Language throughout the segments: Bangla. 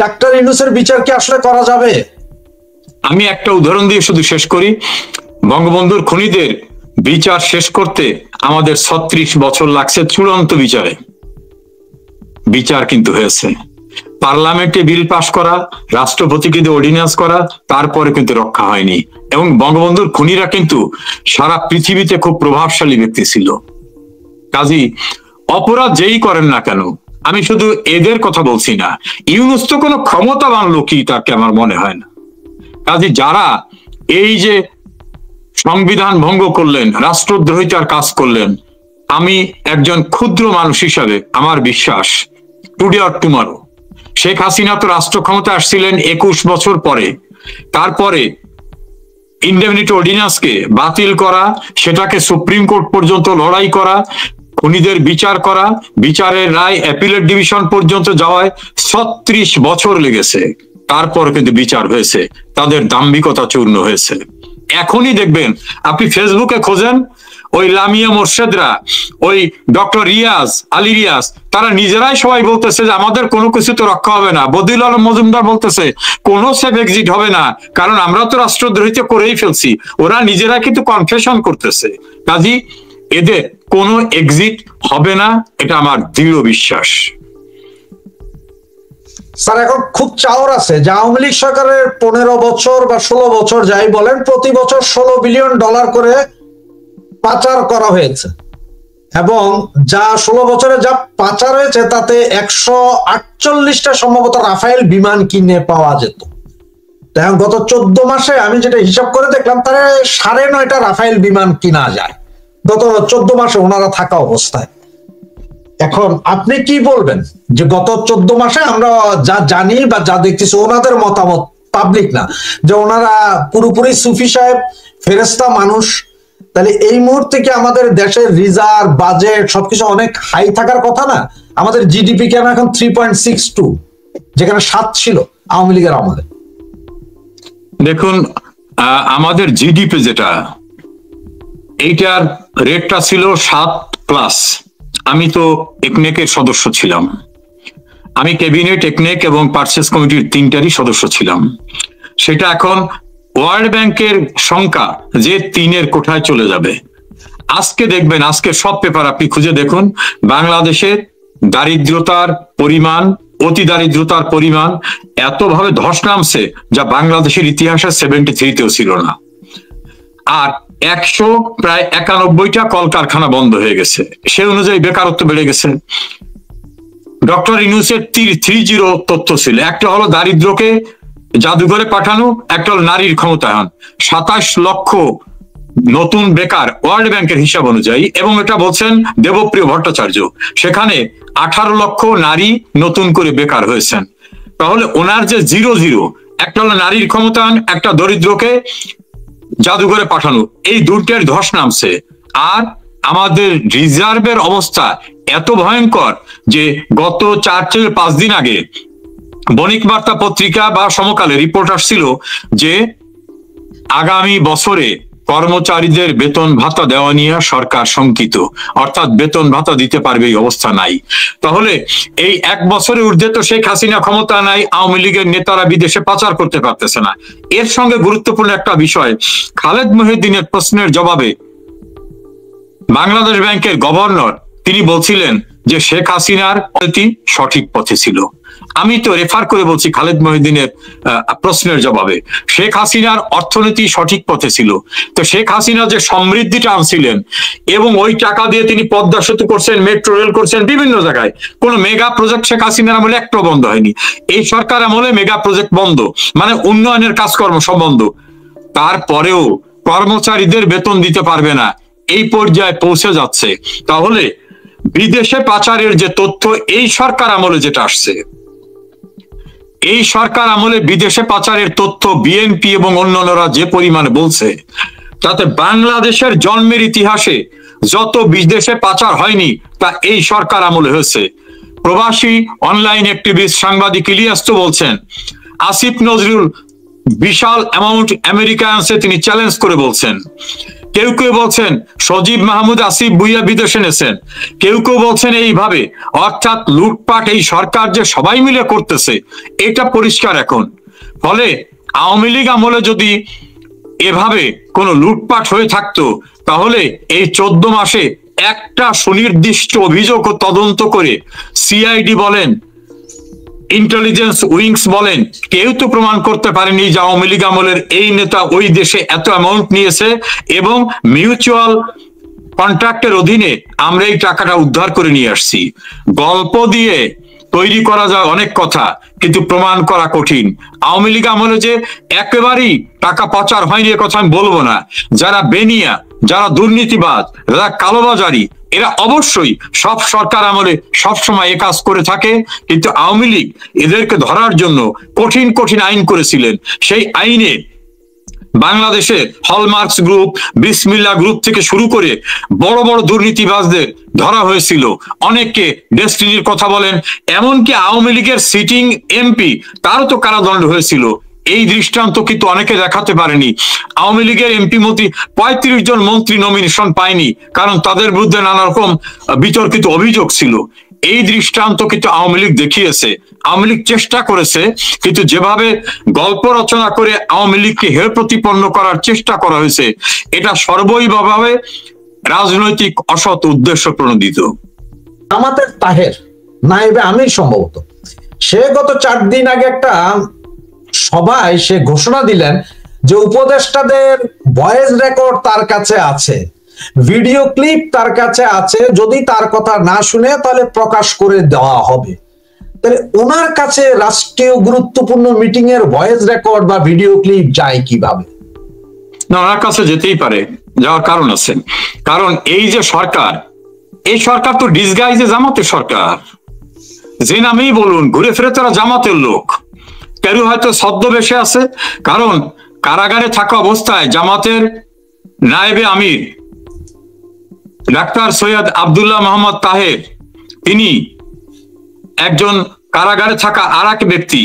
ডাক্তার ইউনূসের বিচার কি আসলে করা যাবে? আমি একটা উদাহরণ দিয়ে শুধু শেষ করি। বঙ্গবন্ধুর খুনিদের বিচার শেষ করতে আমাদের 36 বছর লাগছে চূড়ান্ত বিচারে। বিচার কিন্তু হয়েছে, পার্লামেন্টে বিল পাশ করা, রাষ্ট্রপতিকে দিয়ে অর্ডিন্যান্স করা, তারপরে কিন্তু রক্ষা হয়নি। এবং বঙ্গবন্ধুর খুনিরা কিন্তু সারা পৃথিবীতে খুব প্রভাবশালী ব্যক্তি ছিল। কাজী অপরাধ যেই করেন না কেন, আমি শুধু এদের কথা বলছি না, ইউনূস তো কোনো ক্ষমতাবান লোকই তাকে আমার মনে হয় না। কাজী যারা এই যে সংবিধান ভঙ্গ করলেন, রাষ্ট্রদ্রোহিতার কাজ করলেন, আমি একজন ক্ষুদ্র মানুষ হিসাবে আমার বিশ্বাস today or tomorrow, Sheikh Hasina তো রাষ্ট্র ক্ষমতা আসছিলেন 21 বছর পরে, তারপরে ইনডেমনিটি অর্ডিন্যান্সকে বাতিল করা, সেটাকে সুপ্রিম কোর্ট পর্যন্ত লড়াই করা, খুনিদের বিচার করা, বিচারের রায় অ্যাপিলেট ডিভিশন পর্যন্ত যাওয়ায় 36 বছর লেগেছে। তারপর কিন্তু বিচার হয়েছে, তাদের দাম্ভিকতা চূর্ণ হয়েছে। এখনই দেখবেন, আপনি ফেসবুকে খোঁজেন, ওই লামিয়া মোর্শেদরা, ওই ডক্টর রিয়াজ, আলী রিয়াজ, তারা নিজেরাই সবাই বলতেছে যে আমাদের কোনো কিছু তো রক্ষা হবে না। বদিউল আলম মজুমদার বলতেছে কোনো সেফ এক্সিট হবে না, কারণ আমরা তো রাষ্ট্রদ্রোহিতা করেই ফেলছি। ওরা নিজেরা কিন্তু কনফেশন করতেছে। কাজী এদের কোনো এক্সিট হবে না, এটা আমার দৃঢ় বিশ্বাস। স্যার, এখন খুব চাওর আছে যে আওয়ামী লীগ সরকারের 15 বছর বা 16 বছর যাই বলেন, প্রতি বছর $16 বিলিয়ন করে পাচার করা হয়েছে, এবং যা 16 বছরে যা পাচার হয়েছে তাতে 148টা সম্ভবত রাফায়েল বিমান কিনে পাওয়া যেত। এখন গত 14 মাসে আমি যেটা হিসাব করে দেখলাম, তারা 9.5টা রাফায়েল বিমান কিনা যায় গত 14 মাসে ওনারা থাকা অবস্থায়। এখন আপনি কি বলবেন যে গত 14 মাসে আমরা যা জানি বা যা দেখতেছি, ওনাদের মতামত পাবলিক না, যে ওনারা পুরোপুরি সুফি সাহেব ফেরেস্তা মানুষ, তাহলে এই মুহূর্তে কি আমাদের দেশের রিজার্ভ, বাজেট সবকিছু অনেক হাই থাকার কথা না? আমাদের জিডিপি কেন এখন 3.62, যেখানে 7 ছিল আওয়ামী লীগের আমলে? দেখুন, আমাদের জিডিপি যেটা, এইটার রেটটা ছিল 7+। আমি তো একনেকের সদস্য ছিলাম, আমি ক্যাবিনেট, একনেক এবং পারচেস কমিটির 3টারই সদস্য ছিলাম। সেটা এখন ওয়ার্ল্ড ব্যাংকের সংখ্যা যে 3-এর কোঠায় চলে যাবে। আজকে দেখবেন, আজকে সব পেপার আপনি খুঁজে দেখুন, বাংলাদেশের দারিদ্রতার পরিমাণ, অতি দারিদ্রতার পরিমাণ এতভাবে ধস নামছে যা বাংলাদেশের ইতিহাসে 73-তেও ছিল না। আর প্রায় 91টা কলকারখানা বন্ধ হয়ে গেছে, সে অনুযায়ী বেকারত্ব বেড়ে গেছে। ডক্টর ইউনূসের 3-0 তথ্য ছিল, একটা হলো দারিদ্রকে জাদুঘরে পাঠানো, একটা হলো নারীর ক্ষমতায়ন। 27 লক্ষ নতুন বেকার ওয়ার্ল্ড ব্যাংকের হিসাব অনুযায়ী, এবং এটা বলছেন দেবপ্রিয় ভট্টাচার্য, সেখানে 18 লক্ষ নারী নতুন করে বেকার হয়েছেন। তাহলে ওনার যে 0-0, একটা হলো নারীর ক্ষমতায়ন, একটা দরিদ্রকে জাদুঘরে পাঠানো, এই দুইটার ধস নামছে। আর আমাদের রিজার্ভের অবস্থা এত ভয়ঙ্কর যে গত 4 থেকে 5 দিন আগে বণিক বার্তা পত্রিকা বা সমকালে রিপোর্ট আসছিল যে আগামী বছরে কর্মচারীদের বেতন ভাতা দেওয়া নিয়ে সরকার শঙ্কিত, অর্থাৎ বেতন ভাতা দিতে পারবে এই অবস্থা নাই। তাহলে এই 1 বছরের ঊর্ধ্বে তো শেখ হাসিনা ক্ষমতা নাই, আওয়ামী লীগের নেতারা বিদেশে পাচার করতে পারতেছে না। এর সঙ্গে গুরুত্বপূর্ণ একটা বিষয়, খালেদ মহিউদ্দিনের প্রশ্নের জবাবে বাংলাদেশ ব্যাংকের গভর্নর তিনি বলছিলেন যে শেখ হাসিনার নীতি সঠিক পথে ছিল। আমি তো রেফার করে বলছি খালেদ মহিউদ্দিনের প্রশ্নের জবাবে, শেখ হাসিনার অর্থনীতি সঠিক পথে ছিল। তো শেখ হাসিনা যে সমৃদ্ধিটা আনছিলেন, এবং ওই টাকা দিয়ে তিনি পদ্মা সেতু করছেন, মেট্রো রেল করছেন, বিভিন্ন জায়গায় কোন মেগা প্রজেক্ট শেখ হাসিনার আমলে একটা বন্ধ হয়নি। এই সরকার আমলে মেগা প্রজেক্ট বন্ধ, মানে উন্নয়নের কাজকর্ম সব বন্ধ। তারপরেও কর্মচারীদের বেতন দিতে পারবে না, এই পর্যায়ে পৌঁছে যাচ্ছে। তাহলে বিদেশে পাচারের যে তথ্য এই সরকার আমলে যেটা আসছে, এই সরকার আমলে বিদেশে পাচারের তথ্য বিএনপি এবং অন্যান্যরা যে পরিমাণে বলছে, তাতে বাংলাদেশের জন্মের ইতিহাসে যত বিদেশে পাচার হয়নি তা এই সরকার আমলে হয়েছে। প্রবাসী অনলাইন অ্যাক্টিভিস্ট সাংবাদিক ইলিয়াস তো বলছেন, আসিফ নজরুল বিশাল অ্যামাউন্ট আমেরিকা আনছে তিনি চ্যালেঞ্জ করে বলছেন। কেউ কেউ বলছেন সজীব মাহমুদ আসিফ ভুইয়া বিদেশ এনেছেন, কেউ কেউ বলছেন এইভাবে। অর্থাৎ লুটপাট এই সরকার যে সবাই মিলে করতেছে এটা পরিষ্কার এখন। ফলে আওয়ামী লীগ আমলে যদি এভাবে কোনো লুটপাট হয়ে থাকতো তাহলে এই 14 মাসে একটা সুনির্দিষ্ট অভিযোগ ও তদন্ত করে সিআইডি বলেন, ইন্টেলিজেন্স উইংস বলেন, কেউ তো প্রমাণ করতে পারেনি যে আওয়ামী লীগ আমলের এই নেতা ওই দেশে এত অ্যামাউন্ট নিয়েছে এবং মিউচুয়াল কন্ট্রাক্টের অধীনে আমরা এই টাকাটা উদ্ধার করে নিয়ে আসছি। গল্প দিয়ে তৈরি করা যায় অনেক কথা, কিন্তু প্রমাণ করা কঠিন। আওয়ামী লীগ আমলে যে একেবারেই টাকা পাচার হয়নি এ কথা আমি বলবো না। যারা বেনিয়া, যারা দুর্নীতিবাজ, যারা কালোবাজারি, এরা অবশ্যই সব সরকার আমলে সবসময় এ কাজ করে থাকে, কিন্তু আওয়ামী লীগ এদেরকে ধরার জন্য কঠিন কঠিন আইন করেছিলেন। সেই আইনে বাংলাদেশে হলমার্কস গ্রুপ, বিসমিল্লাহ গ্রুপ থেকে শুরু করে বড় বড় দুর্নীতিবাজদের ধরা হয়েছিল। অনেককে ডেস্টিনির কথা বলেন, এমনকি আওয়ামী লীগের সিটিং এমপি তারও তো কারাদণ্ড হয়েছিল। এই দৃষ্টান্ত কিন্তু অনেকে দেখাতে পারেনি। আওয়ামী লীগের এমপি মন্ত্রী 35 জন মন্ত্রী নমিনেশন পায়নি, কারণ তাদের বিরুদ্ধে নানা রকম বিতর্কিত অভিযোগ ছিল। এই দৃষ্টান্ত কিন্তু আওয়ামী লীগ দেখিয়েছে। আওয়ামী লীগ চেষ্টা করেছে, কিন্তু যেভাবে গল্প রচনা করে আওয়ামী লীগকে হেয় প্রতিপন্ন করার চেষ্টা করা হয়েছে এটা সর্বৈবভাবে রাজনৈতিক অসৎ উদ্দেশ্য প্রণোদিত। জামাতের তাহের নায়েবে আমির সম্ভবত সে গত 4 দিন আগে একটা সভায় সে ঘোষণা দিলেন যে উপদেষ্টাদের ভয়েস রেকর্ড তার কাছে আছে, ভিডিও ক্লিপ তার কাছে আছে, যদি তার কথা না শুনে তাহলে প্রকাশ করে দেওয়া হবে। তাহলে ওনার কাছে রাষ্ট্রীয় গুরুত্বপূর্ণ মিটিং এর ভয়েস রেকর্ড বা ভিডিও ক্লিপ যায় কিভাবে? না, ওনার কাছে যেতেই পারে, যাওয়ার কারণ আছে। কারণ এই যে সরকার, এই সরকার তো ডিসগাইজে জামাতের সরকার। যে নামেই বলুন, ঘুরে ফিরে তারা জামাতের লোক। কেউ হয়তো ছদ্মবেশে আছে, কারণ কারাগারে থাকা অবস্থায় জামাতের নায়েবে আমির ডাক্তার সৈয়দ আব্দুল্লাহ মোহাম্মদ তাহের, তিনি একজন কারাগারে থাকা আর এক ব্যক্তি,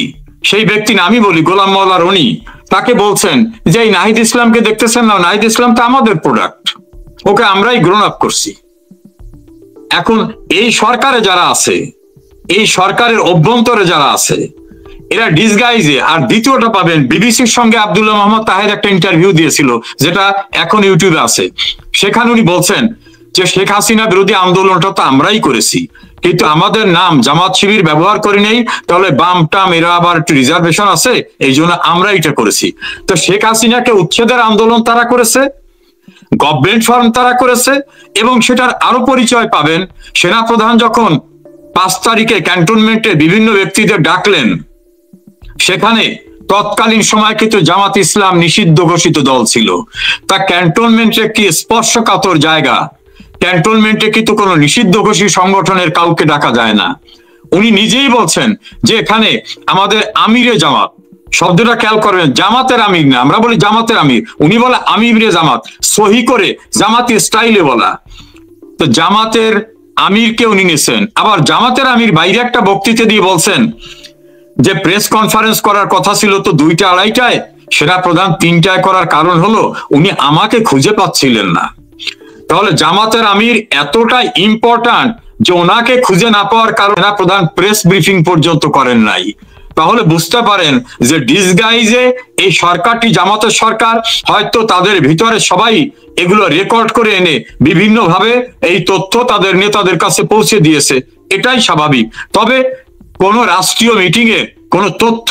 সেই ব্যক্তি নামই বলি গোলাম মাওলা রনি, তাকে বলছেন যে এই নাহিদ ইসলামকে দেখতেছেন না, নাহিদ ইসলাম তো আমাদের প্রোডাক্ট, ওকে আমরাই গ্রোন আপ করছি। এখন এই সরকারে যারা আছে, এই সরকারের অভ্যন্তরে যারা আছে, এরা ডিসগাইজে। আর দ্বিতীয়টা পাবেন, বিবিসির সঙ্গে আব্দুল্লাহ মোহাম্মদ তাহের একটা ইন্টারভিউ দিয়েছিল, যেটা এখন ইউটিউবে আছে। সেখানে উনি বলছেন যে শেখ হাসিনা বিরোধী আন্দোলনটা তো আমরাই করেছি, কিন্তু আমাদের নাম জামাত শিবির ব্যবহার করি নেই, তাহলে বাম টাম এরা আবার একটু রিজার্ভেশন আছে, এই জন্য আমরা এটা করেছি। তো শেখ হাসিনাকে উচ্ছেদের আন্দোলন তারা করেছে, গভর্নমেন্ট ফর্ম তারা করেছে, এবং সেটার আরো পরিচয় পাবেন সেনাপ্রধান যখন 5 তারিখে ক্যান্টনমেন্টে বিভিন্ন ব্যক্তিদের ডাকলেন, সেখানে তৎকালীন সময় কিন্তু জামাত ইসলাম নিষিদ্ধ ঘোষিত দল ছিল। তা ক্যান্টনমেন্টে কি স্পর্শকাতর জায়গা, ক্যান্টনমেন্টে কিন্তু কোনো নিষিদ্ধ ঘোষিত সংগঠনের কাউকে ডাকা যায় না। উনি নিজেই বলছেন যে এখানে আমাদের আমিরে জামাত, শব্দটা খেয়াল করবেন, জামাতের আমির না, আমরা বলি জামাতের আমির, উনি বলে আমিরে জামাত, সহি করে জামাতি স্টাইলে বলা। তো জামাতের আমিরকে উনি নিয়েছেন। আবার জামাতের আমির বাইরে একটা বক্তৃতা দিয়ে বলছেন যে প্রেস কনফারেন্স করার কথা ছিল তো 2টা 2:30টায়, সেনা প্রধান 3টায় করার কারণ হলো উনি আমাকে খুঁজে পাচ্ছিলেন না। তাহলে জামাতের আমির এতটাই ইম্পর্ট্যান্ট যে ওনাকে খুঁজে না পাওয়ার কারণে সেনা প্রধান প্রেস ব্রিফিং পর্যন্ত করেন নাই। তাহলে বুঝতে পারেন যে ডিসগাইজে এই সরকারটি জামাতের সরকার, হয়তো তাদের ভিতরে সবাই এগুলো রেকর্ড করে এনে বিভিন্ন ভাবে এই তথ্য তাদের নেতাদের কাছে পৌঁছে দিয়েছে, এটাই স্বাভাবিক। তবে কোন রাষ্ট্রীয় মিটিং এ কোন তথ্য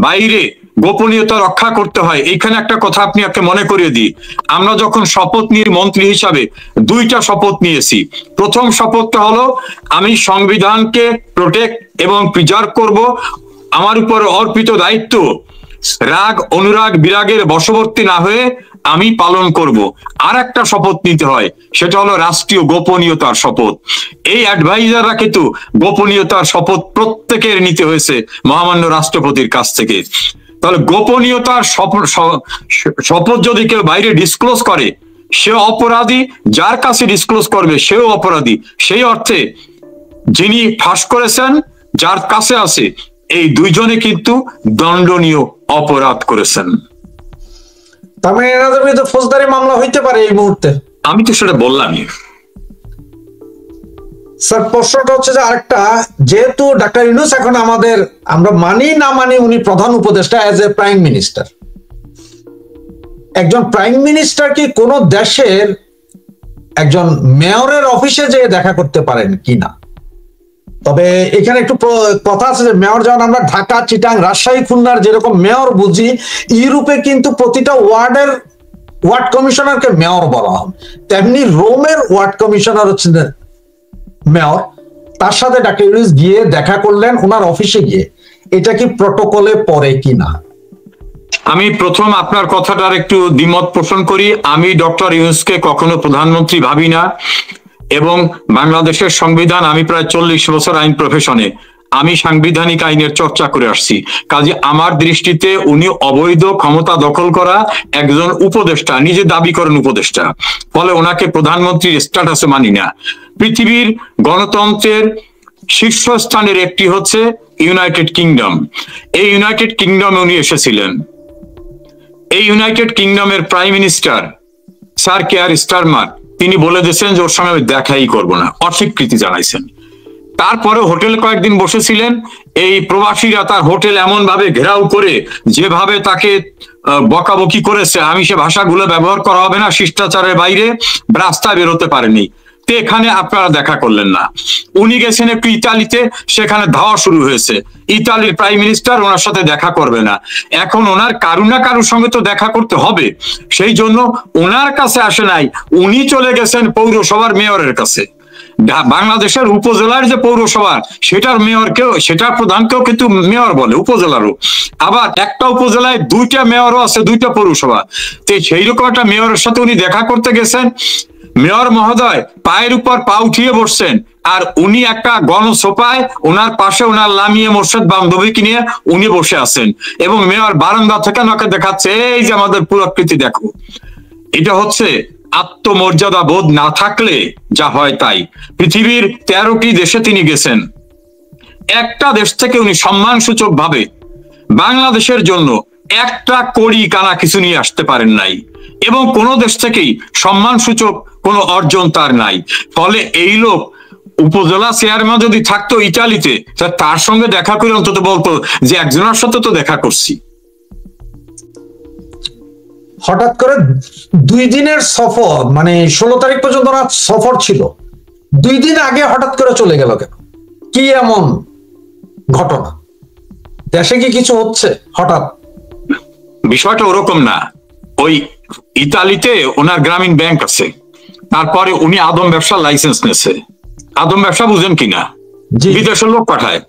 বাইরে গোপনীয়তা রক্ষা করতে হয়। এইখানে একটা কথা আপনাকে মনে করিয়ে দিই, আমরা যখন শপথ নিয়ে মন্ত্রী হিসাবে 2টা শপথ নিয়েছি। প্রথম শপথটা হলো আমি সংবিধানকে প্রোটেক্ট এবং প্রিজার্ভ করব, আমার উপর অর্পিত দায়িত্ব রাগ অনুরাগ বিরাগের বশবর্তী না হয়ে আমি পালন করব। আর একটা শপথ নিতে হয়, সেটা হলো রাষ্ট্রীয় গোপনীয়তার শপথ। এই অ্যাডভাইজাররা কিন্তু গোপনীয়তার শপথ প্রত্যেকের নিতে হয়েছে মহামান্য রাষ্ট্রপতির কাছ থেকে। তাহলে গোপনীয়তার শপথ যদি কেউ বাইরে ডিসক্লোজ করে সে অপরাধী, যার কাছে ডিসক্লোজ করবে সেও অপরাধী। সেই অর্থে যিনি ফাঁস করেছেন, যার কাছে আছে এই দুইজনে কিন্তু দণ্ডনীয় অপরাধ করেছেন। তার মানে এনাদের বিরুদ্ধে ফৌজদারি মামলা হইতে পারে এই মুহূর্তে? আমি তো সেটা বললামই। স্যার প্রশ্নটা হচ্ছে যে আরেকটা, যেহেতু ডাক্তার ইউনূস এখন আমাদের, আমরা মানি না মানি, উনি প্রধান উপদেষ্টা অ্যাজ এ প্রাইম মিনিস্টার। একজন প্রাইম মিনিস্টার কি কোন দেশের একজন মেয়রের অফিসে যেয়ে দেখা করতে পারেন কিনা? তবে এখানে একটু কথা আছে যে মেয়র, যেমন আমরা ঢাকা, চিটাং, রাজশাহী, খুলনার যেরকম মেয়র বুঝি, ইউরোপে কিন্তু প্রতিটা ওয়ার্ড কমিশনারকে মেয়র বলা হয়, তেমনি রোমের ওয়ার্ড কমিশনার হচ্ছেন মেয়র। তার সাথে ডাক্তার ইউনূস গিয়ে দেখা করলেন ওনার অফিসে গিয়ে, এটা কি প্রটোকলে পড়ে কিনা? আমি প্রথম আপনার কথাটার একটু দ্বিমত পোষণ করি। আমি ডক্টর ইউনূসকে কখনো প্রধানমন্ত্রী ভাবি না, এবং বাংলাদেশের সংবিধান, আমি প্রায় 40 বছর আইন প্রফেশনে, আমি সাংবিধানিক আইনের চর্চা করে আসছি। কাজে আমার দৃষ্টিতে উনি অবৈধ ক্ষমতা দখল করা একজন উপদেষ্টা, নিজে দাবি করেন উপদেষ্টা, ফলে ওনাকে প্রধানমন্ত্রীর স্ট্যাটাসে মানি না। পৃথিবীর গণতন্ত্রের শীর্ষস্থানের একটি হচ্ছে ইউনাইটেড কিংডম। এই ইউনাইটেড কিংডমে উনি এসেছিলেন। এই ইউনাইটেড কিংডমের prime minister sir Keir Starmer, তিনি বলে দিয়েছেন যে ওর সঙ্গে আমি দেখাই করবো না, অস্বীকৃতি জানাইছেন। তারপরে হোটেলে কয়েকদিন বসেছিলেন। এই প্রবাসীরা তার হোটেল এমন ভাবে ঘেরাও করে, যেভাবে তাকে বকাবকি করেছে, আমি সে ভাষাগুলো ব্যবহার করা হবে না, শিষ্টাচারের বাইরে রাস্তায় বেরোতে পারেনি। তো এখানে আপনারা দেখা করলেন না। উনি গেছেন একটু ইতালিতে, সেখানে ধাওয়া শুরু হয়েছে, ইতালির প্রাইম মিনিস্টার ওনার সাথে দেখা করবে না। এখন ওনার কারু না কারুর সঙ্গে তো দেখা করতে হবে, সেই জন্য ওনার কাছে আসে নাই, উনি চলে গেছেন পৌরসভার মেয়রের কাছে। বাংলাদেশের উপজেলার যে পৌরসভা, সেটার মেয়রকেও, সেটার প্রধানকেও কিন্তু মেয়র বলে, উপজেলারও। আবার একটা উপজেলায় 2টা মেয়রও আছে, 2টা পৌরসভা। তো সেই রকম একটা মেয়রের সাথে উনি দেখা করতে গেছেন। মেয়র মহোদয় পায়ের উপর পা উঠিয়ে বসছেন, আর উনি একটা গণসভায় ওনার পাশে ওনার লামিয়ে মোর্শেদ বান্ধবীকে নিয়ে উনি বসে আছেন, এবং মেয়র বারান্দা থেকে ওনাকে দেখাচ্ছে, এই যে আমাদের পুরাকৃতি দেখো। এটা হচ্ছে আত্মমর্যাদা বোধ না থাকলে যা হয় তাই। পৃথিবীর 13টি দেশে তিনি গেছেন, একটা দেশ থেকে উনি সম্মানসূচক ভাবে বাংলাদেশের জন্য একটা কড়ি কানা কিছু নিয়ে আসতে পারেন নাই, এবং কোন দেশ থেকেই সম্মানসূচক কোনো অর্জন তার নাই। ফলে এই লোক উপজেলা চেয়ারম্যান যদি থাকতো ইটালিতে, তার সঙ্গে দেখা করে অন্তত বলতো যে একজনের সাথে তো দেখা করছি। হঠাৎ করে 2 দিনের সফর, মানে 16 তারিখ পর্যন্ত ওনার সফর ছিল, 2 দিন আগে হঠাৎ করে চলে গেল কেন? কি এমন ঘটনা? দেশে কি কিছু হচ্ছে হঠাৎ? বিষয়টা ওরকম না। ওই ইতালিতে ওনার গ্রামীণ ব্যাংক আছে, তারপরে উনি আদম ব্যবসার লাইসেন্স নিয়েছে। আদম ব্যবসা বুঝেন কিনা? বিদেশের লোক পাঠায়,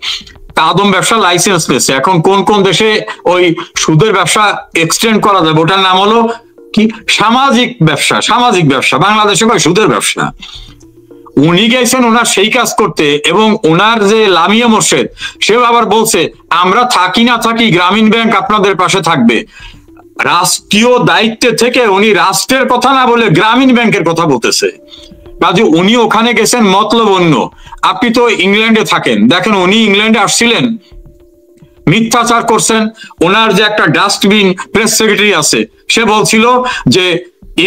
তা আদম ব্যবসা লাইসেন্স নিয়েছে। এখন কোন কোন দেশে ওই সুদের ব্যবসা এক্সটেন্ড করা যাবে, ওটার নাম হলো কি সামাজিক ব্যবসা। সামাজিক ব্যবসা বাংলাদেশে কয় সুদের ব্যবসা। উনি গেছেন ওনার সেই কাজ করতে, এবং ওনার যে লামিয়া মোর্শেদ, সেও আবার বলছে আমরা থাকি না থাকি গ্রামীণ ব্যাংক আপনাদের পাশে থাকবে। রাষ্ট্রীয় দায়িত্বে থেকে উনি রাষ্ট্রের কথা না বলে গ্রামীণ ব্যাংকের কথা বলতেছে। কাজে উনি ওখানে গেছেন মতলব অন্য। আপনি তো ইংল্যান্ডে থাকেন, দেখেন উনি ইংল্যান্ডে আসছিলেন, মিথ্যাচার করছেন। ওনার যে একটা ডাস্টবিন প্রেস সেক্রেটারি আছে, সে বলছিল যে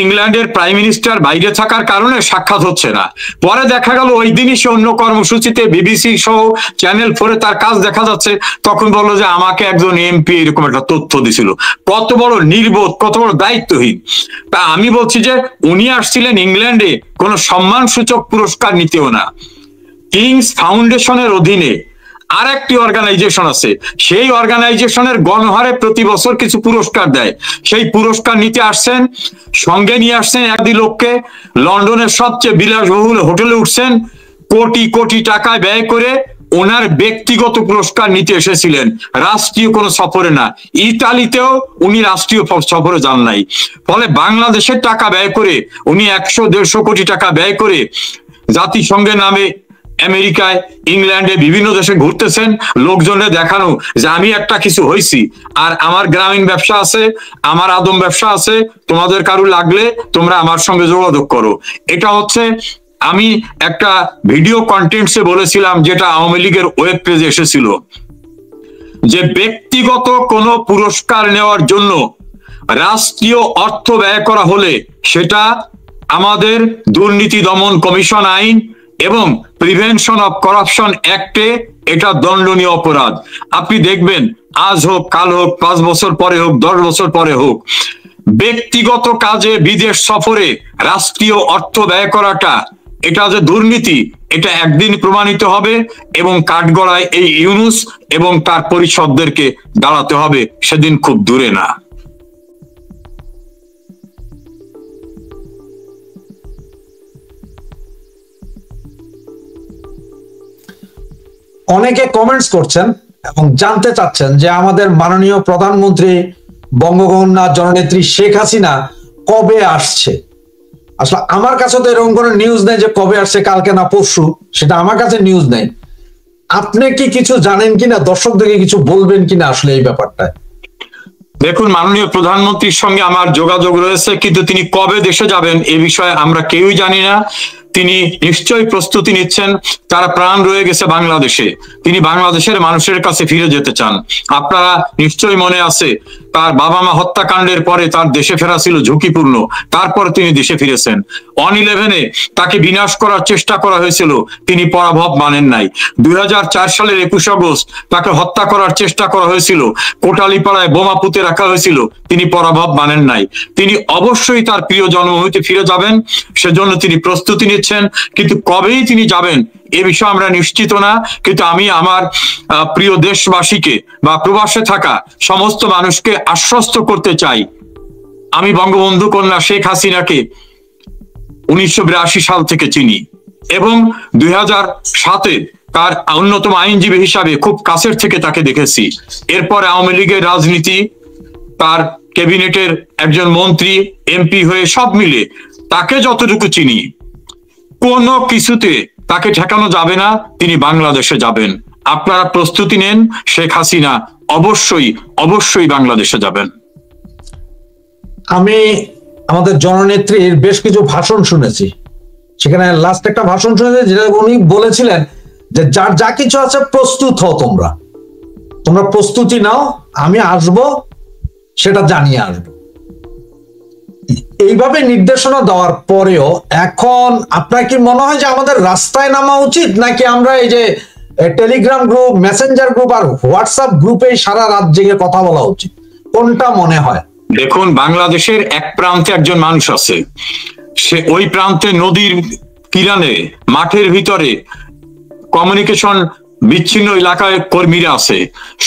ইংল্যান্ডের প্রাইম মিনিস্টার বাইরে থাকার কারণে সাক্ষাৎ হচ্ছে না। পরে দেখা গেল ওই দিনই সে অন্য কর্মসূচিতে, বিবিসি সহ চ্যানেল 4-এ তার কাজ দেখা যাচ্ছে। তখন বললো যে আমাকে একজন এমপি এরকম একটা তথ্য দিছিল। কত বড় নির্বোধ, কত বড় দায়িত্বহীন। তা আমি বলছি যে উনি আসছিলেন ইংল্যান্ডে কোনো সম্মানসূচক পুরস্কার নিতেও না। কিংস ফাউন্ডেশনের অধীনে আরেকটি অর্গানাইজেশন আছে, সেই অর্গানাইজেশনের গণহারে প্রতি বছর কিছু পুরস্কার দেয়। সেই পুরস্কার নিতে আসছেন, সঙ্গে নিয়ে আসছেন একটি লোককে, লন্ডনের সবচেয়ে বিলাসবহুল হোটেলে উঠছেন, কোটি কোটি টাকা ব্যয় করে ওনার ব্যক্তিগত পুরস্কার নিতে এসেছিলেন, রাষ্ট্রীয় কোনো সফরে না। ইতালিতেও উনি রাষ্ট্রীয় সফরে যান নাই। ফলে বাংলাদেশের টাকা ব্যয় করে উনি 100-150 কোটি টাকা ব্যয় করে জাতিসংঘের নামে আমেরিকায়, ইংল্যান্ডে, বিভিন্ন দেশে ঘুরতেছেন, লোকজনের দেখানো যে আমি একটা কিছু হইছি, আর আমার গ্রামীণ ব্যবসা আছে, আমার আদম ব্যবসা আছে, তোমাদের কারু লাগলে তোমরা আমার সঙ্গে যোগাযোগ করো। এটা হচ্ছে, আমি একটা ভিডিও কন্টেন্টসে বলেছিলাম, যেটা আওয়ামী লীগের ওয়েব পেজে এসেছিল, যে ব্যক্তিগত কোনো পুরস্কার নেওয়ার জন্য রাষ্ট্রীয় অর্থ ব্যয় করা হলে সেটা আমাদের দুর্নীতি দমন কমিশন আইন এবং প্রিভেনশন অফ করাপশন অ্যাক্টে এটা দণ্ডনীয় অপরাধ। আপনি দেখবেন আজ হোক, কাল হোক, 5 বছর পরে হোক, 10 বছর পরে হোক, ব্যক্তিগত কাজে বিদেশ সফরে রাষ্ট্রীয় অর্থ ব্যয় করাটা এটা যে দুর্নীতি, এটা একদিন প্রমাণিত হবে এবং কাঠগড়ায় এই ইউনূস এবং তার পরিষদদেরকে দাঁড়াতে হবে, সেদিন খুব দূরে না। অনেকে কমেন্টস করছেন এবং জানতে চাচ্ছেন যে আমাদের মাননীয় প্রধানমন্ত্রী বঙ্গকন্যা জননেত্রী শেখ হাসিনা কবে আসছে। আসলে আমার কাছে তো এরকম কোনো নিউজ নেই যে কবে আসছে, কালকে না পরশু, সেটা আমার কাছে নিউজ নেই। আপনি কি কিছু জানেন কিনা, দর্শকদেরকে কিছু বলবেন কিনা আসলে এই ব্যাপারটায়? দেখুন, মাননীয় প্রধানমন্ত্রীর সঙ্গে আমার যোগাযোগ রয়েছে, কিন্তু তিনি কবে দেশে যাবেন এ বিষয়ে আমরা কেউই জানি না। তিনি নিশ্চয়ই প্রস্তুতি নিচ্ছেন, তারা প্রাণ রয়ে গেছে বাংলাদেশে, তিনি বাংলাদেশের মানুষের কাছে ফিরে যেতে চান। আপনারা নিশ্চয়ই মনে আছে তার বাবা মা হত্যাকাণ্ডের পরে তার দেশে ফেরা ছিল ঝুঁকিপূর্ণ, তারপর তিনি দেশে ফিরেছেন। 1/11 তাকে বিনাশ করার চেষ্টা করা হয়েছিল, তিনি পরাভব মানেন নাই। 2004 সালের 21 আগস্ট তাকে হত্যা করার চেষ্টা করা হয়েছিল, কোটালীপাড়ায় বোমা পুঁতে রাখা হয়েছিল, তিনি পরাভব মানেন নাই। তিনি অবশ্যই তার প্রিয় জন্মভূমিতে ফিরে যাবেন, সেজন্য তিনি প্রস্তুতি নিচ্ছেন, কিন্তু কবেই তিনি যাবেন এ বিষয়ে আমরা নিশ্চিত না। কিন্তু আমি আমার প্রিয় দেশবাসীকে বা প্রবাসে থাকা সমস্ত মানুষকে আশ্বস্ত করতে চাই, আমি বঙ্গবন্ধু কন্যা শেখ হাসিনাকে 1982 সাল থেকে চিনি এবং 2007-এ তার অন্যতম আইনজীবী হিসাবে খুব কাছের থেকে তাকে দেখেছি। এরপর আওয়ামী লীগের রাজনীতি, তার ক্যাবিনেটের একজন মন্ত্রী, এমপি হয়ে সব মিলে তাকে যতটুকু চিনি, কোনো কিছুতে তাকে ঠেকানো যাবে না, তিনি বাংলাদেশে যাবেন। আপনারা প্রস্তুতি নেন, শেখ হাসিনা অবশ্যই অবশ্যই বাংলাদেশে যাবেন। আমি আমাদের জননেত্রীর বেশ কিছু ভাষণ শুনেছি, সেখানে লাস্ট একটা ভাষণ শুনেছি যেটা উনি বলেছিলেন যে যার যা কিছু আছে প্রস্তুত হও, তোমরা প্রস্তুতি নাও, আমি আসব, সেটা জানিয়ে আসবো। এইভাবে নির্দেশনা দেওয়ার পরেও এখন আপনার কি মনে হয় যে আমাদের রাস্তায় নামা উচিত, নাকি আমরা এই যে টেলিগ্রাম গ্রুপ, মেসেঞ্জার গ্রুপ আর হোয়াটসঅ্যাপ গ্রুপে সারা রাত জেগে কথা বলা উচিত? কোনটা মনে হয়? দেখুন, বাংলাদেশের এক প্রান্তে একজন মানুষ আছে, সে ওই প্রান্তে নদীর কিনারে মাঠের ভিতরে কমিউনিকেশন বিচ্ছিন্ন এলাকায় কর্মীরা আছে,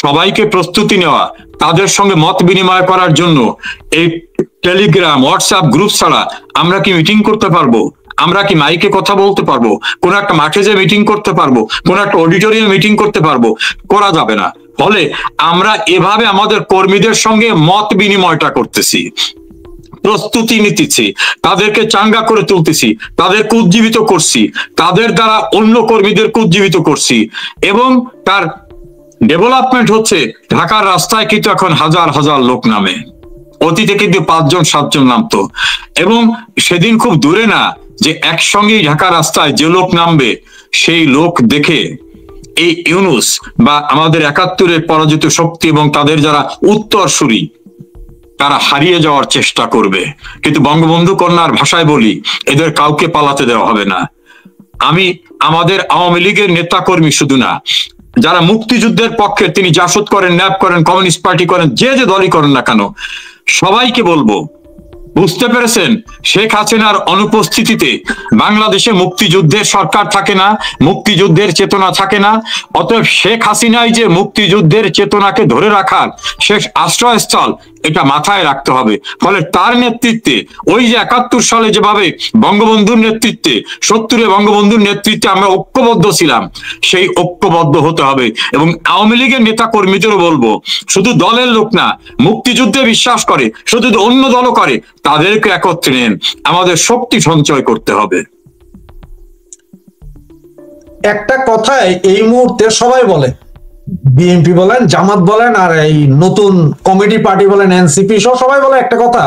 সবাইকে প্রস্তুতি নেওয়া, তাদের সঙ্গে মত বিনিময় করার জন্য এই টেলিগ্রাম হোয়াটসঅ্যাপ গ্রুপ ছাড়া আমরা কি মিটিং করতে পারবো? আমরা কি মাইকে কথা বলতে পারবো? কোন একটা মাঠে যে মিটিং করতে পারবো? কোন একটা অডিটোরিয়ামে মিটিং করতে পারবো? করা যাবে না। ফলে আমরা এভাবে আমাদের কর্মীদের সঙ্গে মত বিনিময়টা করতেছি, প্রস্তুতি নিতেছি, তাদেরকে চাঙ্গা করে তুলতেছি, তাদেরকে উজ্জীবিত করছি, তাদের দ্বারা অন্য কর্মীদেরকে উজ্জীবিত করছি এবং তার ডেভেলপমেন্ট হচ্ছে। ঢাকার রাস্তায় কিন্তু এখন হাজার হাজার লোক নামে, অতীতে কিন্তু 5-7 জন নামতো এবং সেদিন খুব দূরে না যে একসঙ্গেই ঢাকা রাস্তায় যে লোক নামবে, সেই লোক দেখে এই ইউনূস বা আমাদের 71-এর পরাজিত শক্তি এবং তাদের যারা উত্তরসূরি, তারা হারিয়ে যাওয়ার চেষ্টা করবে। কিন্তু বঙ্গবন্ধু কন্যার ভাষায় বলি, এদের কাউকে পালাতে দেওয়া হবে না। আমি আমাদের আওয়ামী লীগের নেতা কর্মী শুধু না, যারা মুক্তিযুদ্ধের পক্ষে, তিনি জাসদ করেন, ন্যাপ করেন, কমিউনিস্ট পার্টি করেন, যে যে দলই করেন না কেন, সবাইকে বলবো, বুঝতে পেরেছেন, শেখ হাসিনার অনুপস্থিতিতে বাংলাদেশে মুক্তিযুদ্ধের সরকার থাকে না, মুক্তিযুদ্ধের চেতনা থাকে না। অতএব শেখ হাসিনাই যে মুক্তিযুদ্ধের চেতনাকে ধরে রাখার শেষ আশ্রয়স্থল, এটা মাথায় রাখতে হবে। ফলে তার নেতৃত্বে, ওই যে 71 সালে যেভাবে বঙ্গবন্ধুর নেতৃত্বে, 70-এ বঙ্গবন্ধুর নেতৃত্বে আমরা ঐক্যবদ্ধ ছিলাম, সেই ঐক্যবদ্ধ হতে হবে। এবং আওয়ামী লীগের নেতা কর্মীদেরও বলবো, শুধু দলের লোক না, মুক্তিযুদ্ধে বিশ্বাস করে, শুধু অন্য দলও করে, তাদেরকে একত্রে নেন, আমাদের শক্তি সঞ্চয় করতে হবে। একটা কথাই এই মুহূর্তে সবাই বলে, বিএনপি বলেন, জামাত বলেন, আর এই নতুন কমিটি পার্টি বলেন, এনসিপি সহ সবাই বলে একটা কথা,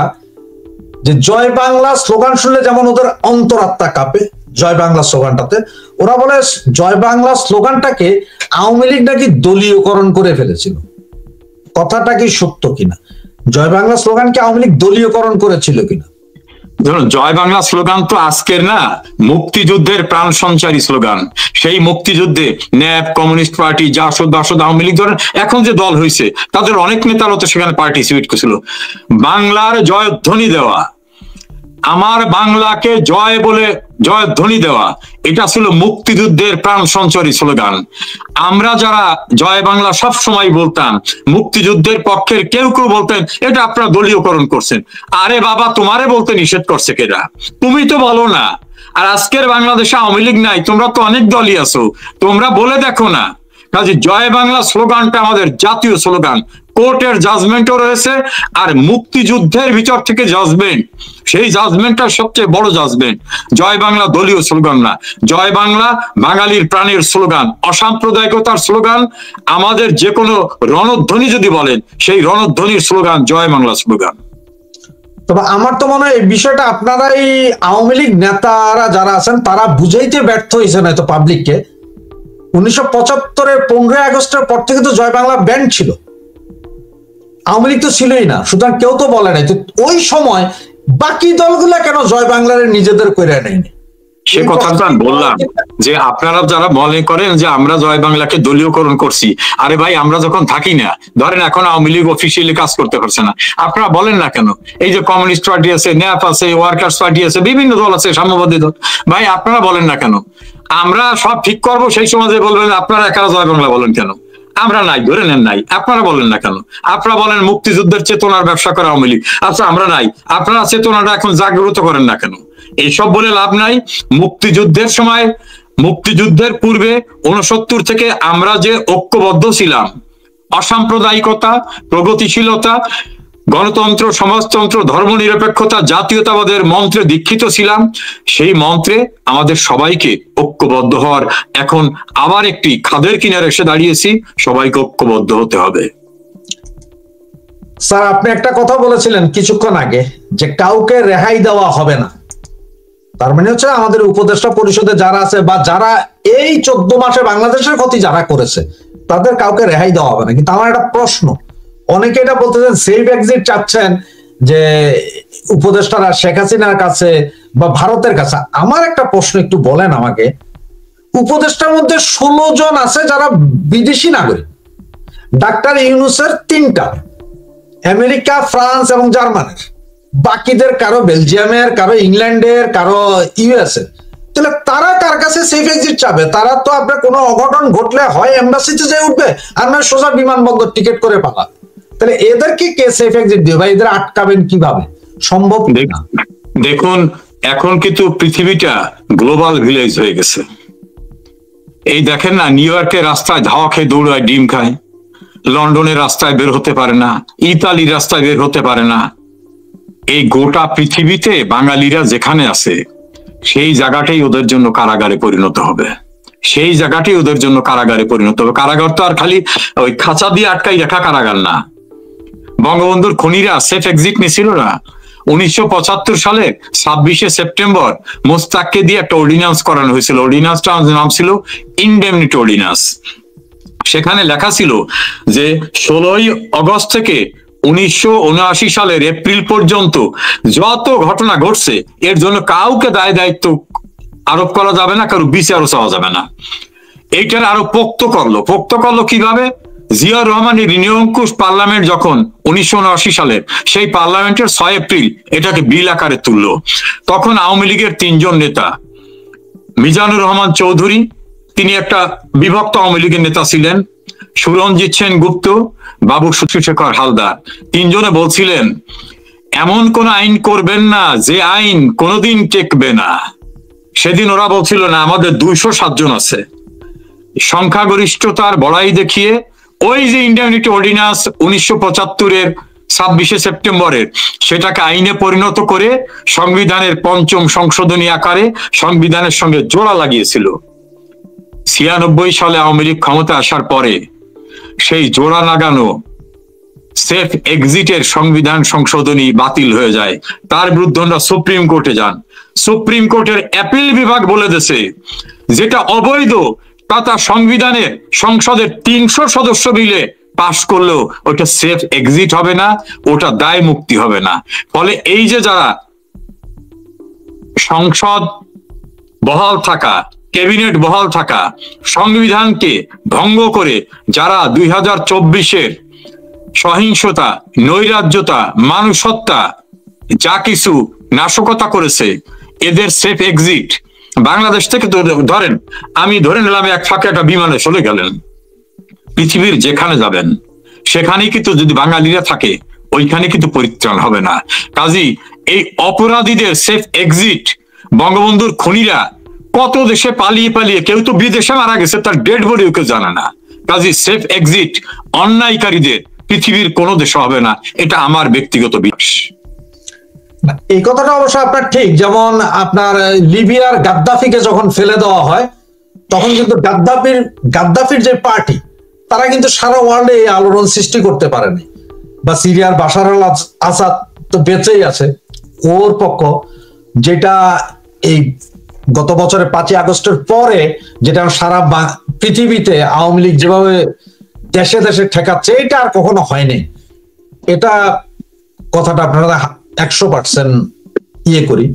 যে জয় বাংলা স্লোগান শুনলে যেমন ওদের অন্তরাত্মা কাঁপে, জয় বাংলা স্লোগানটাতে, ওরা বলে জয় বাংলা স্লোগানটাকে আওয়ামী লীগ নাকি দলীয়করণ করে ফেলেছিল। কথাটা কি সত্য কিনা? জয় বাংলা স্লোগান কি আওয়ামী লীগ দলীয়করণ করেছিল কিনা? ধরুন, জয় বাংলা স্লোগান তো আজকের না, মুক্তিযুদ্ধের প্রাণ সঞ্চারী স্লোগান। সেই মুক্তিযুদ্ধে ন্যাপ, কমিউনিস্ট পার্টি, জাসদ, বাসদ, আওয়ামী লীগ, ধরেন এখন যে দল হয়েছে তাদের অনেক নেতারা তো সেখানে পার্টিসিপেট করেছিল। বাংলার জয়ধ্বনি দেওয়া, আমার বাংলাকে জয় বলে জয়ধ্বনি দেওয়া, এটা ছিল মুক্তিযুদ্ধের প্রাণ সঞ্চারী স্লোগান। আমরা যারা জয় বাংলা সব সময় বলতাম, মুক্তিযুদ্ধের পক্ষের কেউ কেউ বলতেন এটা আপনারা দলীয়করণ করছেন। আরে বাবা, তোমারে বলতে নিষেধ করছে কেডা? তুমি তো বলো না। আর আজকের বাংলাদেশে আওয়ামী লীগ নাই, তোমরা তো অনেক দলই আছো, তোমরা বলে দেখো না। কাজে জয় বাংলা স্লোগানটা আমাদের জাতীয় স্লোগান, কোর্টের জাজমেন্টও রয়েছে। আর মুক্তিযুদ্ধের ভিতর থেকে জাজমেন্ট, সেই জাজমেন্টটা সবচেয়ে বড় জাজমেন্ট। জয় বাংলা দলীয় স্লোগান না, জয় বাংলা বাঙালির প্রাণের স্লোগান, অসাম্প্রদায়িকতার স্লোগান। আমাদের যে কোনো রণধ্বনি যদি বলেন, সেই রণধ্বনির স্লোগান জয় বাংলা স্লোগান। তবে আমার তো মনে হয় এই বিষয়টা আপনারাই, আওয়ামী লীগ নেতারা যারা আছেন তারা বুঝাইতে ব্যর্থ হয়েছেন হয়তো পাবলিককে। 1975-এর 15 আগস্টের পর থেকে তো জয় বাংলা ব্যান্ড ছিল, আওয়ামী লীগ তো ছিলই না, সুতরাং কেউ তো বলে নাই। তো ওই সময় বাকি দলগুলা কেন জয় বাংলার নিজেদের করে নেয়নি? সে কথা তো আমি বললাম যে আপনারা যারা মনে করেন যে আমরা জয় বাংলাকে দলীয়করণ করছি, আরে ভাই আমরা যখন থাকি না, ধরেন এখন আওয়ামী লীগ অফিসিয়ালি কাজ করতে পারছে না, আপনারা বলেন না কেন? এই যে কমিউনিস্ট পার্টি আছে, ন্যাপ আছে, ওয়ার্কার্স পার্টি আছে, বিভিন্ন দল আছে, সাম্যবাদী দল, ভাই আপনারা বলেন না কেন? আমরা সব ঠিক করবো, সেই সময় যে বলবেন আপনারা একারা জয় বাংলা বলেন কেন? আমরা নাই, ধরে নেন নাই, আপনারা বলেন না কেন? আপনারা বলেন মুক্তিযুদ্ধের চেতনার ব্যবসা করে আওয়ামী লীগ, আচ্ছা আমরা নাই, আপনারা চেতনাটা এখন জাগ্রত করেন না কেন? এইসব বলে লাভ নাই। মুক্তিযুদ্ধের সময়, মুক্তিযুদ্ধের পূর্বে 69 থেকে আমরা যে ঐক্যবদ্ধ ছিলাম, অসাম্প্রদায়িকতা, প্রগতিশীলতা, গণতন্ত্র, সমাজতন্ত্র, ধর্মনিরপেক্ষতা, জাতীয়তাবাদের মন্ত্রে দীক্ষিত ছিলাম, সেই মন্ত্রে আমাদের সবাইকে ঐক্যবদ্ধ হওয়ার এখন আবার একটি খাদের কিনারে এসে দাঁড়িয়েছি, সবাইকে ঐক্যবদ্ধ হতে হবে। স্যার, আপনি একটা কথা বলেছিলেন কিছুক্ষণ আগে যে কাউকে রেহাই দেওয়া হবে না। তার মানে হচ্ছে আমাদের উপদেষ্টা পরিষদে যারা আছে বা যারা এই 14 মাসে বাংলাদেশের ক্ষতি যারা করেছে তাদের কাউকে রেহাই দেওয়া হবে না। কিন্তু আমার একটা প্রশ্ন, অনেকে এটা বলতেছেন সেফ এক্সিট চাচ্ছেন যে উপদেষ্টারা শেখ হাসিনার কাছে বা ভারতের কাছে। আমার একটা প্রশ্ন, একটু বলেন আমাকে, উপদেষ্টার মধ্যে 16 জন আছে যারা বিদেশি নাগরিক, ডাক্তার ইউনূসের 3টা, আমেরিকা, ফ্রান্স এবং জার্মানির, বাকিদের কারো বেলজিয়ামের, কারো ইংল্যান্ডের, কারো ইউএসএ। তাহলে তারা কার কাছে সেফ এক্সিট চাবে? তারা তো আপনার কোনো অঘটন ঘটলে হয় এম্বাসিতে যেয়ে উঠবে, আর নয় সোজা বিমানবন্দর টিকিট করে পালাবে। তাহলে এদেরকে কে সেফ এক্সিট দিবে? এদের আটকাবেন কিভাবে? সম্ভব না। দেখুন, এখন কিন্তু পৃথিবীটা গ্লোবাল ভিলেজ হয়ে গেছে। এই দেখেন না, নিউ ইয়র্কের রাস্তায় ধাওয়া খেয়ে দৌড়ায়, ডিম খায়, লন্ডনের রাস্তায় বের হতে পারে না, ইতালির রাস্তায় বের হতে পারে না। এই গোটা পৃথিবীতে বাঙালিরা যেখানে আছে সেই জায়গাটাই ওদের জন্য কারাগারে পরিণত হবে, সেই জায়গাটাই ওদের জন্য কারাগারে পরিণত হবে। কারাগার তো আর খালি ওই খাঁচা দিয়ে আটকাই রাখা কারাগার না। বঙ্গবন্ধুর খুনিরা সেফ এক্সিট নিছিল না। 1975 সালে 26শে সেপ্টেম্বর মোস্তাককে দিয়ে একটা অর্ডিন্যান্স করানো হয়েছিল। অর্ডিন্যান্সটার নাম ছিল ইনডেমনিটি অর্ডিন্যান্স। সেখানে লেখা ছিল যে 16ই আগস্ট থেকে 1979 সালের এপ্রিল পর্যন্ত যত ঘটনা ঘটছে এর জন্য কাউকে দায় দায়িত্ব আরোপ করা যাবে না, কারো বিচারও চাওয়া যাবে না। এইটার আরো পোক্ত করলো কিভাবে? জিয়াউর রহমানের নিরঙ্কুশ পার্লামেন্ট যখন 1979 সালের, সেই পার্লামেন্টের 6 এপ্রিল এটাকে বিল আকারে তুললো। তখন আওয়ামী লীগের 3 জন নেতা, মিজানুর রহমান চৌধুরী, তিনি একটা বিভক্ত আওয়ামী লীগের নেতা ছিলেন, সুরঞ্জিত সেনগুপ্ত, বাবু শেখর হালদার, 3 জনে বলছিলেন এমন কোন আইন করবেন না যে আইন কোনোদিন টেকবে না। সেদিন ওরা বলছিল না আমাদের 207 জন আছে। সংখ্যাগরিষ্ঠতার বড়াই দেখিয়ে ওই যে ইনডেমনিটি অর্ডিন্যান্স 1975-এর 26শে সেপ্টেম্বরের, সেটাকে আইনে পরিণত করে সংবিধানের 5ম সংশোধনী আকারে সংবিধানের সঙ্গে জোড়া লাগিয়েছিল। 96 সালে আওয়ামী লীগ ক্ষমতা আসার পরে সেই জোড়া লাগানো সেফ এক্সিটের সংবিধান সংশোধনী বাতিল হয়ে যায়। তার বিরুদ্ধে আমরা সুপ্রিম কোর্টে যান। সুপ্রিম কোর্টের অ্যাপিল বিভাগ বলে দিয়েছে যেটা অবৈধ তা সংবিধানের সংসদের 300 সদস্য মিলে পাশ করলেও ওটা সেফ এক্সিট হবে না, ওটা দায় মুক্তি হবে না। ফলে এই যে যারা সংসদ বহাল থাকা, ক্যাবিনেট বহাল থাকা, সংবিধানকে ভঙ্গ করে যারা 2024-এর সহিংসতা, নৈরাজ্যতা, মানুষ হত্যা যা কিছু নাশকতা করেছে, এদের সেফ এক্সিট বাংলাদেশ থেকে ধরেন, আমি ধরে নিলাম এক ফাঁকে একটা বিমানে চলে গেলেন, পৃথিবীর যেখানে যাবেন সেখানেই কিন্তু যদি বাঙালিরা থাকে ওইখানে কিন্তু পরিত্রাণ হবে না। কাজী এই অপরাধীদের সেফ এক্সিট, বঙ্গবন্ধুর খুনিরা কত দেশে পালিয়ে পালিয়ে, কেউ তো বিদেশে মারা গেছে, তার ডেড বডিও কেউ জানে না। কাজী সেফ এক্সিট অন্যায়কারীদের পৃথিবীর কোনো দেশে হবে না, এটা আমার ব্যক্তিগত বিশ্বাস। এই কথাটা অবশ্য আপনার ঠিক। যেমন আপনার লিবিয়ার গাদ্দাফিকে যখন ফেলে দেওয়া হয়, তখন কিন্তু গাদ্দাফির যে পার্টি, তারা কিন্তু সারা ওয়ার্ল্ডে এই আলোড়ন সৃষ্টি করতে পারেনি। বা সিরিয়ার বাশার আল আসাদ তো বেঁচেই আছে, ওর পক্ষ যেটা এই গত বছরের 5ই আগস্টের পরে যেটা সারা পৃথিবীতে আওয়ামী লীগ যেভাবে দেশে দেশে ঠেকাচ্ছে, এটা আর কখনো হয়নি। এটা কথাটা আপনারা 100% ইয়ে করি।